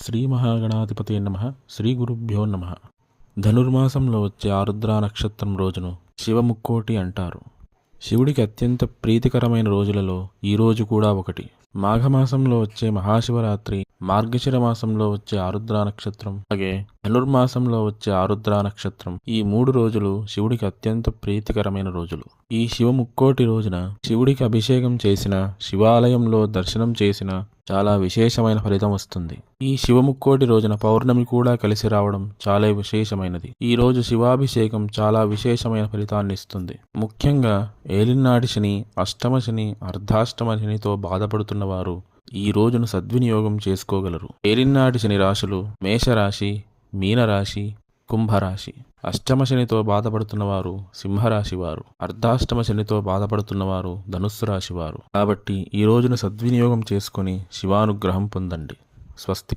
శ్రీ మహాగణాధిపతి నమః. శ్రీ గురుభ్యో నమః. ధనుర్మాసంలో వచ్చే ఆరుద్ర నక్షత్రం రోజును శివముక్కోటి అంటారు. శివుడికి అత్యంత ప్రీతికరమైన రోజులలో ఈ రోజు కూడా ఒకటి. మాఘమాసంలో వచ్చే మహాశివరాత్రి, మార్గశిర మాసంలో వచ్చే ఆరుద్ర నక్షత్రం, అలాగే ధనుర్మాసంలో వచ్చే ఆరుద్ర నక్షత్రం, ఈ 3 రోజులు శివుడికి అత్యంత ప్రీతికరమైన రోజులు. ఈ శివముక్కోటి రోజున శివుడికి అభిషేకం చేసిన, శివాలయంలో దర్శనం చేసిన చాలా విశేషమైన ఫలితం వస్తుంది. ఈ శివముక్కోటి రోజున పౌర్ణమి కూడా కలిసి రావడం చాలా విశేషమైనది. ఈ రోజు శివాభిషేకం చాలా విశేషమైన ఫలితాన్ని ఇస్తుంది. ముఖ్యంగా ఏలినాటి శని, అష్టమ శని, అర్ధాష్టమ శనితో బాధపడుతున్న వారు ఈ రోజును సద్వినియోగం చేసుకోగలరు. ఏలినాటి శని రాశులు మేషరాశి, మీనరాశి, కుంభరాశి. అష్టమ శనితో బాధపడుతున్న వారు సింహరాశి వారు, అర్ధాష్టమ శనితో బాధపడుతున్న వారు ధనుస్సు రాశి వారు. కాబట్టి ఈ రోజును సద్వినియోగం చేసుకొని శివానుగ్రహం పొందండి. స్వస్తి.